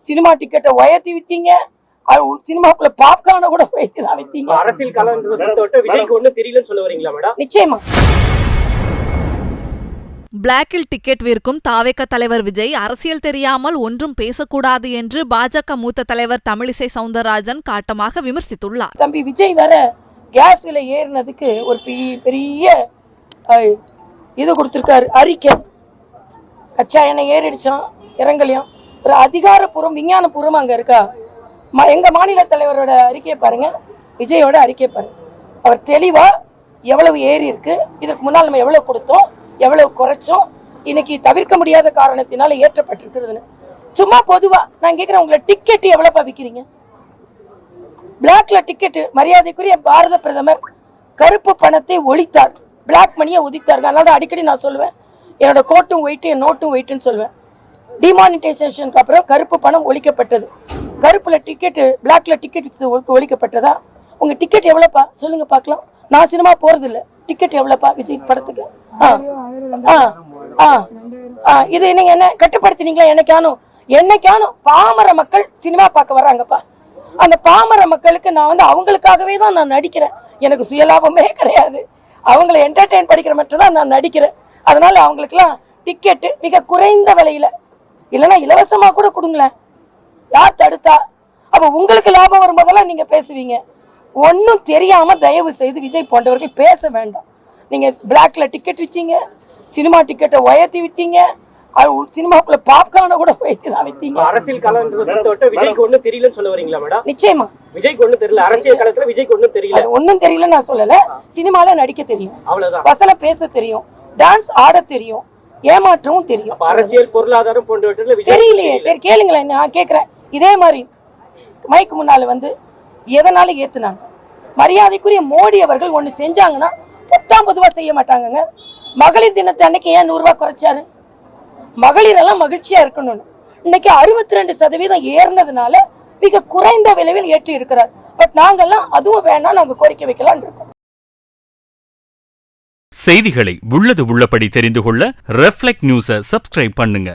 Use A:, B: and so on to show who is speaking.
A: Cinema டிக்கெட்டை உயர்த்தி விட்டீங்க, சினிமாக்குள்ள பாப்கார்னை கூட உயர்த்தி தான் விட்டீங்க.
B: அரசியல் கலந்து விஜய்க்கு ஒன்றும் தெரியலன்னு சொல்ல வரீங்களா மேடம்?
A: நிச்சயமா.
C: பிளாக்கில் டிக்கெட் விற்கும் தாவேக தலைவர் விஜய் அரசியல் தெரியாமல் ஒன்றும் பேசக்கூடாது என்று பாஜக மூத்த தலைவர் தமிழிசை சவுந்தரராஜன் காட்டமாக விமர்சித்துள்ளார்.
A: தம்பி விஜய் வேற கேஸ் விலை ஏறினதுக்கு ஒரு பெரிய இது கொடுத்திருக்காரு அறிக்கை. கச்சா எண்ணெய் ஏறிடுச்சான், இறங்கலையாம். ஒரு அதிகாரப்பூர்வம் விஞ்ஞானபூர்வம் அங்க இருக்கா? எங்க மாநில தலைவரோட அறிக்கையை பாருங்க, விஜயோட அறிக்கையை பாருங்க. அவர் தெளிவா எவ்வளவு ஏறி இருக்கு, இதற்கு முன்னால் நம்ம எவ்வளவு கொடுத்தோம், எவ்வளவு குறைச்சோம், இன்னைக்கு தவிர்க்க முடியாத காரணத்தினால ஏற்றப்பட்டிருக்கிறதுன்னு. சும்மா பொதுவா நான் கேட்கிறேன், உங்களை டிக்கெட் எவ்வளவுப்பா விற்கிறீங்க? பிளாக்ல டிக்கெட். மரியாதைக்குரிய பாரத பிரதமர் கருப்பு பணத்தை ஒழித்தார், பிளாக் மணியை ஒழித்தார்கள். அதனால அடிக்கடி நான் சொல்லுவேன், என்னோட கோட்டும் வெயிட்டு என் நோட்டும் வெயிட்டுன்னு சொல்லுவேன். டிமானிட்டைசேஷனுக்கு அப்புறம் கருப்பு பணம் ஒழிக்கப்பட்டது. கருப்புல டிக்கெட்டு, பிளாக்ல டிக்கெட் ஒழிக்கப்பட்டதா? உங்க டிக்கெட் எவ்வளவுப்பா சொல்லுங்க பார்க்கலாம். நான் சினிமா போறது இல்லை, டிக்கெட் எவ்வளவுப்பா விஜய் படத்துக்கு? இது நீங்க என்ன கட்டுப்படுத்தினீங்களா? என்னைக்கானும் பாமர மக்கள் சினிமா பார்க்க வர்றாங்கப்பா. அந்த பாமர மக்களுக்கு நான் அவங்களுக்காகவே தான் நான் நடிக்கிறேன். எனக்கு சுயலாபமே கிடையாது. அவங்களை என்டர்டெயின் படிக்கிற மட்டும் தான் நான் நடிக்கிறேன். அதனால அவங்களுக்குலாம் டிக்கெட்டு மிக குறைந்த விலையில, இல்லைன்னா இலவசமா கூட கொடுங்களேன், யார் தடுத்தா? அப்ப உங்களுக்கு லாபம் வரும்போதெல்லாம் நீங்க பேசுவீங்க. ஒன்னும் தெரியாம தயவு செய்து விஜய் போன்றவர்கள் பேச வேண்டாம். நீங்க பிளாக்ல டிக்கெட் விச்சீங்க, சினிமா டிக்கெட்டை உயர்த்தி விட்டீங்க, சினிமாக்குள்ள பாப்கார்னை கூட உயர்த்தி தான் விட்டீங்க.
B: அரசியல் கலந்து விஜய்க்கு ஒன்றும் தெரியலன்னு சொல்ல வரீங்களா மேடம்?
A: நிச்சயமா.
B: விஜய்க்கு ஒன்றும் தெரியல, அரசியல் களத்துல விஜய்க்கு ஒன்றும் தெரியல.
A: ஒன்னும் தெரியல நான் சொல்லல. சினிமால நடிக்க தெரியும், அவ்வளவுதான். வசனம் பேச தெரியும், டான்ஸ் ஆட தெரியும், ஏமாற்றவும் தெரியும்.
B: அரசியல் பொருளாதாரம் போன்றவற்றில்
A: தெரியலையே. கேளுங்களேன், நான் கேட்கிறேன். இதே மாதிரி மைக்கு முன்னால எதனால ஏத்துனாங்க? மரியாதைக்குரிய மோடி அவர்கள் ஒண்ணு செஞ்சாங்கன்னா பொதுவா செய்ய மாட்டாங்க. மகளிர் தினத்தை அன்னைக்கு ஏன் 100 ரூபாய் குறைச்சாரு? மகளிர் எல்லாம் மகிழ்ச்சியா இருக்கணும்னு. இன்னைக்கு 62% ஏறினதுனால மிக குறைந்த விலையில் ஏற்றி இருக்கிறார். பட் நாங்கெல்லாம் அதுவும் வேணாம், நாங்க கோரிக்கை வைக்கலாம் இருக்கோம்.
D: செய்திகளை உள்ளது உள்ளபடி தெரிந்து கொள்ள ரெஃப்ளெக்ட் நியூஸை சப்ஸ்கிரைப் பண்ணுங்க.